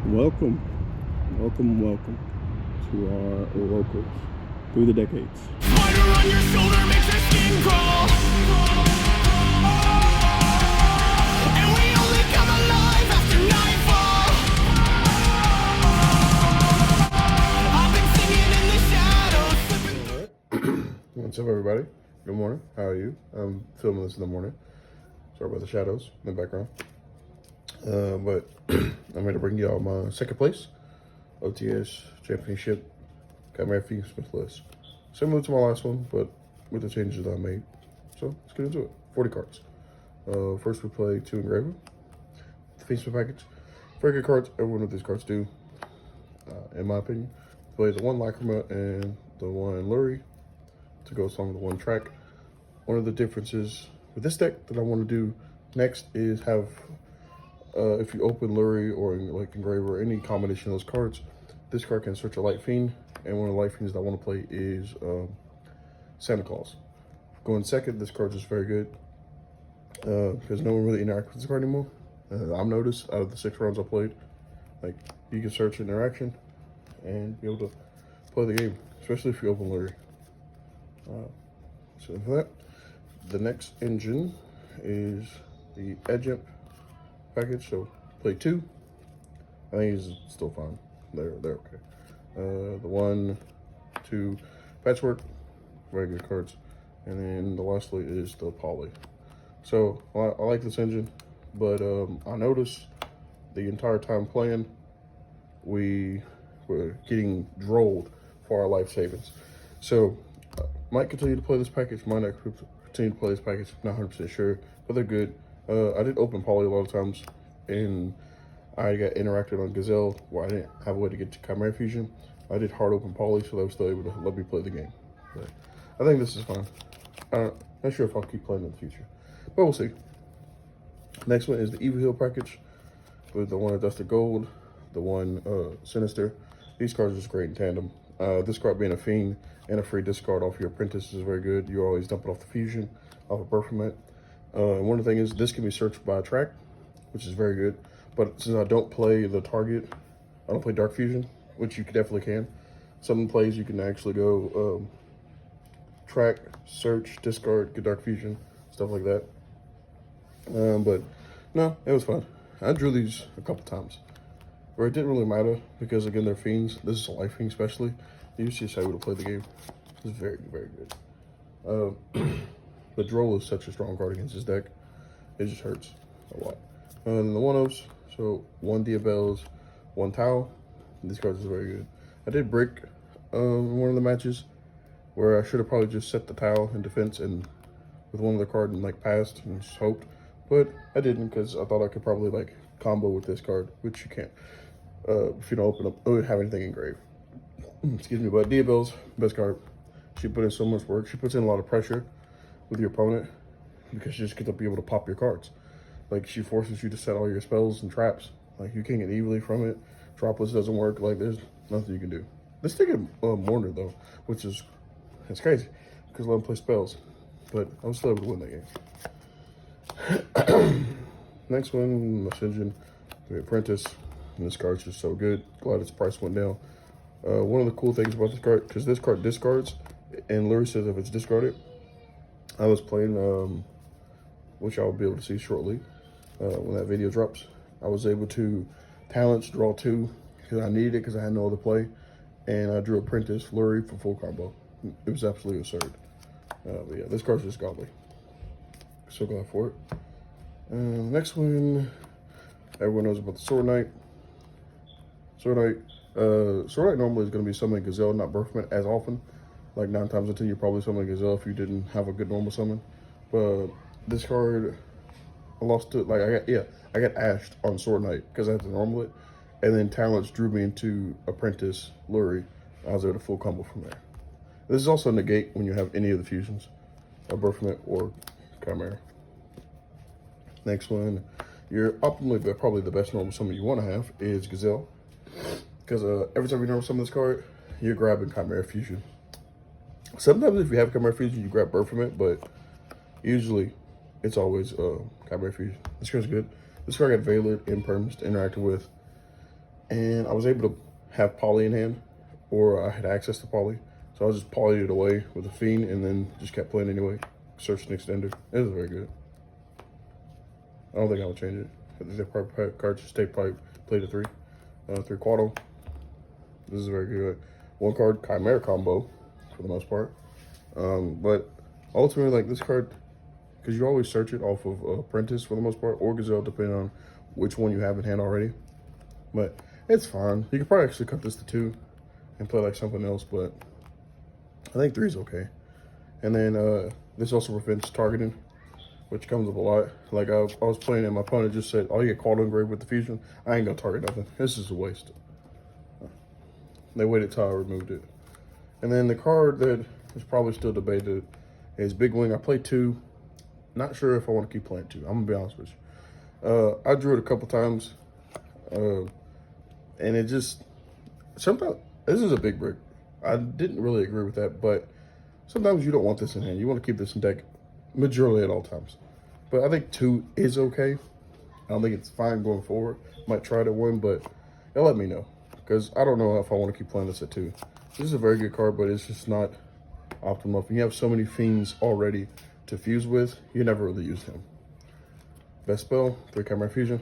Welcome to our locals through the decades. Spider on your shoulder makes your skin crawl. And we only come alive after nightfall. I've been singing in the shadows. What's up, everybody? Good morning. How are you? I'm filming this in the morning. Sorry about the shadows in the background. But I'm going to bring y'all my second place OTS championship Chimera Fiendsmith list. Similar to my last one, but with the changes that I made. So let's get into it. 40 cards. First we play 2 engraver. The Fiendsmith package. Very good cards. Every one of these cards do, in my opinion. Play the 1 Lacrima and the 1 Lurie to go along with the 1 track. One of the differences with this deck that I want to do next is have, if you open Lurie or like engraver or any combination of those cards, this card can search a Light Fiend, and one of the Light Fiends that I want to play is Santa Claus. Going second, this card is very good because no one really interacts with this card anymore. I've noticed out of the 6 rounds I played, like you can search interaction and be able to play the game, especially if you open Lurie. So for that, the next engine is the Edge package. So play 2. I think he's still fine. They're okay. The 1, 2 Patchwork, very good cards, and then the lastly is the Poly. So I like this engine, but I noticed the entire time playing we were getting drolled for our life savings. So might continue to play this package, might not continue to play this package, not 100% sure, but they're good. I did open Poly a lot of times, and I got interacted on Gazelle where I didn't have a way to get to Chimera Fusion. I did hard open Poly, so they were still able to let me play the game. But I think this is fine. Not sure if I'll keep playing in the future, but we'll see. Next one is the Evil Hill package with the 1 Dusted Gold, the 1 Sinister. These cards are just great in tandem. This card being a Fiend and a free discard off your Apprentice is very good. You always dump it off the Fusion, off of Performant. And one of the things is this can be searched by a track, which is very good. But since I don't play the target, I don't play Dark Fusion, which you definitely can. Some plays you can actually go track, search, discard, get Dark Fusion, stuff like that. But no, it was fun. I drew these a couple times, where it didn't really matter because again they're Fiends. This is a Life Fiend especially. You just able to play the game. It's very, very good. The Droll is such a strong card against this deck. It just hurts a lot. And the 1-0s, so 1 Diabells, 1 Tau. These cards is very good. I did brick one of the matches where I should have probably just set the Tau in defense and with one of the card and like passed and just hoped, but I didn't because I thought I could probably like combo with this card, which you can't if you don't open up or have anything engraved. Excuse me, but Diabells, best card. She put in so much work. She puts in a lot of pressure with your opponent because she just gets to be able to pop your cards. Like she forces you to set all your spells and traps. Like you can't get evilly from it. Dropless doesn't work. Like there's nothing you can do. Let's take a Mourner though, which is it's crazy because let him play spells. But I was still able to win that game. Next one, my engine, the Apprentice. And this card's just so good. Glad its price went down. One of the cool things about this card, because this card discards, and Lurie says if it's discarded, I was playing, which I'll be able to see shortly when that video drops. I was able to talents draw 2 because I needed it because I had no other play, and I drew Apprentice Lurie for full combo. It was absolutely absurd. But yeah, this card's just godly. So glad for it. Next one, everyone knows about the Sword Knight. Sword Knight normally is going to be summoning Gazelle, not Birthman as often. Like 9 times out of 10, you're probably summoning Gazelle if you didn't have a good normal summon. But this card, I lost to like I got ashed on Sword Knight because I had to normal it, and then talents drew me into Apprentice Lurie. I was able to full combo from there. This is also negate when you have any of the fusions, a Birthman or Chimera. Next one, you're optimally probably the best normal summon you want to have is Gazelle. Because every time you normal summon this card, you're grabbing Chimera Fusion. Sometimes if you have Chimera Fusion, you grab Bird from it, but usually it's always Chimera Fusion. This card's good. This card got Veiled, Imperms to interact with. and I was able to have poly in hand, or I had access to poly. So I just polyed it away with a Fiend and then just kept playing anyway. Search and Extender. It was very good. I don't think I would change it. I think that card just probably played a 3. 3 Quado. This is very good. 1 card Chimera combo for the most part. But ultimately, like this card, because you always search it off of Apprentice for the most part, or Gazelle, depending on which one you have in hand already. But it's fine. You could probably actually cut this to 2 and play like something else, but I think 3 is okay. And then this also prevents targeting, which comes up a lot. Like I was playing and my opponent just said, oh, you get called engraved with the fusion. I ain't gonna target nothing. This is a waste. They waited till I removed it. And then the card that is probably still debated is Big Wing. I played 2. Not sure if I want to keep playing 2. I'm gonna be honest with you. I drew it a couple times. And it just, sometimes, this is a big brick. I didn't really agree with that, but sometimes you don't want this in hand. You want to keep this in deck majorly at all times. But I think 2 is okay. I don't think it's fine going forward. Might try to win, but they'll let me know. Because I don't know if I want to keep playing this at 2. This is a very good card, but it's just not optimal. If you have so many Fiends already to fuse with, you never really use them. Best spell, 3 Chimera Fusion.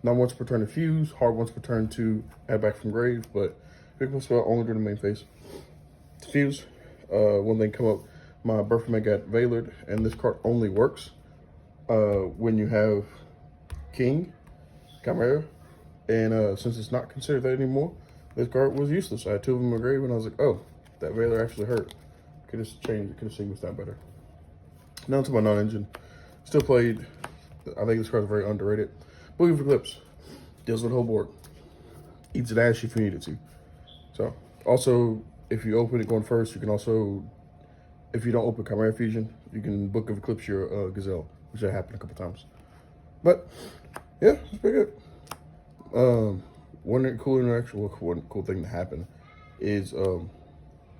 Not once per turn to fuse, hard once per turn to add back from grave, but quick spell only during the main phase. To fuse, when they come up, my Birthmate got Veilered, and this card only works when you have King, Chimera, and since it's not considered that anymore, this card was useless. I had 2 of them in grave, and I was like, oh, that Veiler actually hurt. Could have changed it, could have sequenced that better. Now to my non-engine. Still played, I think this card is very underrated. Boogie of Eclipse. Deals with the whole board. Eats it ash if you need it to. So, also, if you open it going first, you can also, if you don't open Chimera Fusion, you can Book of Eclipse your Gazelle, which had happened a couple times. But, yeah, it's pretty good. One cool interaction, one cool thing to happen is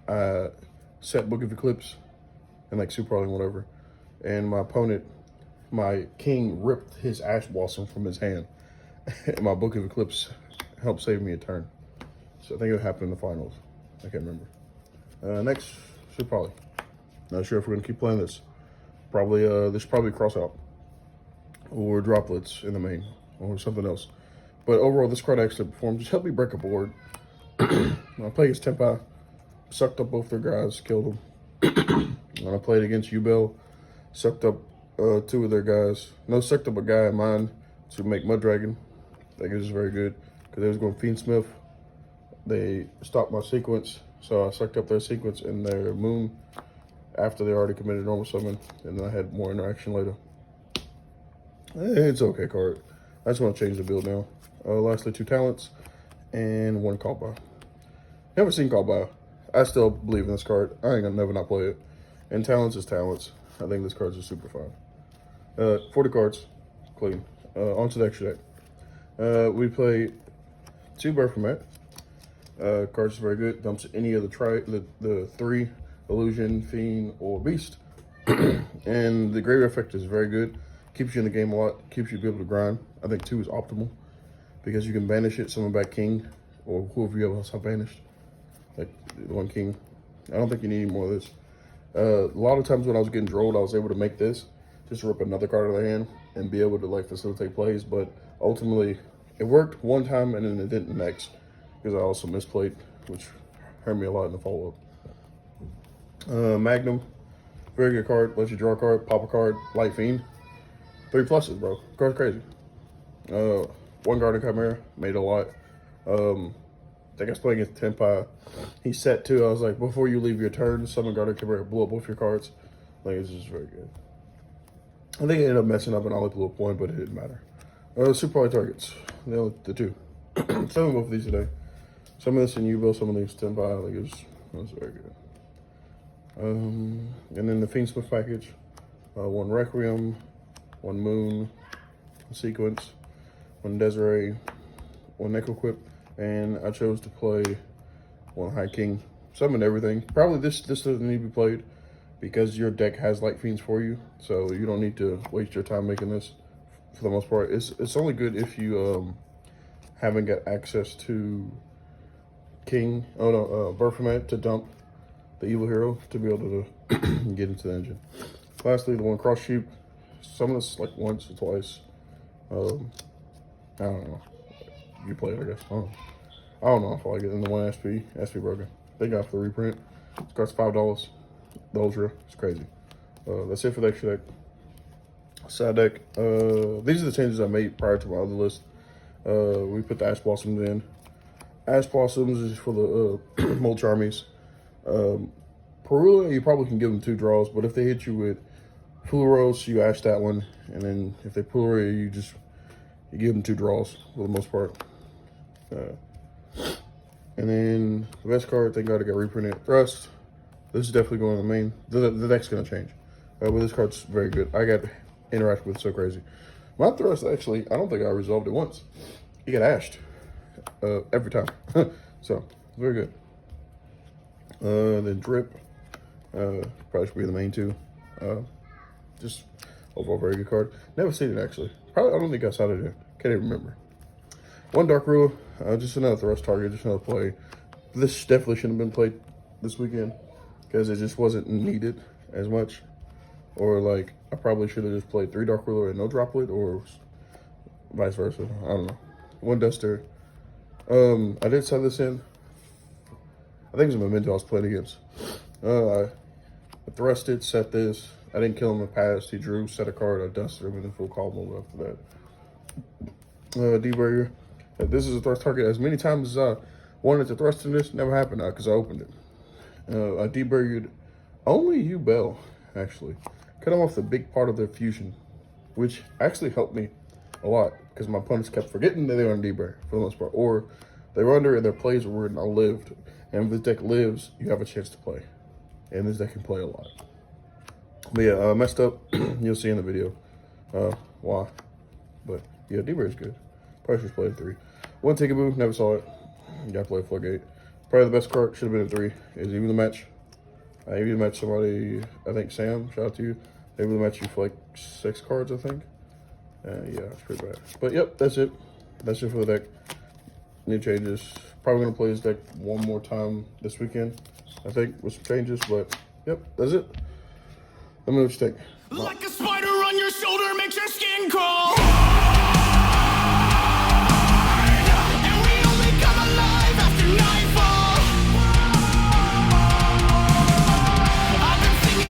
I set Book of Eclipse and like Super Early, whatever, and my opponent, my king, ripped his Ash Blossom from his hand, and my Book of Eclipse helped save me a turn. So I think it happened in the finals. I can't remember. Next, Super Early. Not sure if we're gonna keep playing this. Probably this probably cross out or droplets in the main or something else. But overall, this card actually performed. Just helped me break a board. When I played against Tempai, sucked up both their guys, killed them. When I played against Ubel, sucked up 2 of their guys. No, sucked up a guy of mine to make Mud Dragon. I think it was very good because they was going Fiendsmith. They stopped my sequence, so I sucked up their sequence and their moon after they already committed normal summon, and then I had more interaction later. It's okay card. I just want to change the build now. Lastly, 2 talents and 1 call by. Never seen call by. I still believe in this card. I ain't gonna never not play it. And talents is talents. I think this card's just super fun. 40 cards, clean. Onto the extra deck. We play 2 Birthmate. Cards is very good. Dumps any of the 3 Illusion, Fiend, or Beast. And the graveyard effect is very good. Keeps you in the game a lot. Keeps you able to grind. I think 2 is optimal because you can banish it, summon back King, or whoever you else have banished, like the 1 King. I don't think you need any more of this. A lot of times when I was getting drolled, I was able to make this, just rip another card out of the hand and be able to like facilitate plays. But ultimately, it worked one time and then it didn't next because I also misplayed, which hurt me a lot in the follow up. Magnum, very good card. Lets you draw a card, pop a card, Light Fiend. 3 pluses, bro. Card's crazy. 1 Garden Chimera, made a lot. I think I was playing against Tempai. He set 2. I was like, before you leave your turn, summon Garden Chimera, blow up both your cards. Like, it's just very good. I think it ended up messing up and I looked a little point, but it didn't matter. Super Early targets. The 2. Some of both of these today. Some of this in Louisville, some of these Tempai. Like, it was very good. And then the Fiendsmith package. 1 Requiem, 1 Moon, 1 Sequence, 1 Desiree, 1 Equip, and I chose to play 1 High King. Summon everything. Probably this doesn't need to be played because your deck has Light Fiends for you, so you don't need to waste your time making this for the most part. It's only good if you haven't got access to Baphomet to dump the evil hero to be able to get into the engine. Lastly, the one cross sheep. Some of this like once or twice. I don't know. You play it, I guess. I don't know if I like it. And the one SP broken. They got for the reprint. It costs $5. The Ultra. It's crazy. That's it for the extra deck. Side deck. These are the changes I made prior to my other list. We put the Ash Blossoms in. Ash Blossoms is for the Mulch Armies. Perula, you probably can give them 2 draws, but if they hit you with Fluoros, you Ash that one, and then if they Pulura, you give them 2 draws for the most part. And then the best card, thank God it got reprinted. Thrust. This is definitely going to the main. The deck's going to change. But this card's very good. I got interacted with it so crazy. My Thrust, actually, I don't think I resolved it once. He got ashed every time. So, very good. Then Drip. Probably should be the main 2. Just overall very good card. Never seen it, actually. Probably, I don't think I saw it in. Can't even remember. One Dark Rule. Just another Thrust target. Just another play. This definitely shouldn't have been played this weekend because it just wasn't needed as much. Or like, I probably should have just played 3 Dark Ruler and no Droplet, or vice versa. I don't know. One Duster. I did set this in. I think it was a Memento I was playing against. I thrusted, set this. I didn't kill him in the past. He drew, set a card, I dusted him in full call mode after that. Deburger. This is a thrust target. As many times as I wanted to thrust in this, never happened because I opened it. I deburgered only you, Bell, actually. Cut them off the big part of their fusion, which actually helped me a lot because my opponents kept forgetting that they were on deburger for the most part, or they were under and their plays were not lived. And if this deck lives, you have a chance to play, and this deck can play a lot. But yeah, messed up. You'll see in the video why. But yeah, deburger is good. Probably should play 3. One Ticket Boo, never saw it. You gotta play Floodgate. Probably the best card, should have been a 3. Is Even the Match. Even the Match somebody, I think Sam, shout out to you. Even the Match you for like 6 cards, I think. Yeah, it's pretty bad. But yep, that's it. That's it for the deck. New changes. Probably gonna play this deck one more time this weekend, I think, with some changes. But yep, that's it. Let me know what you think. Like a spider on your shoulder makes your skin crawl.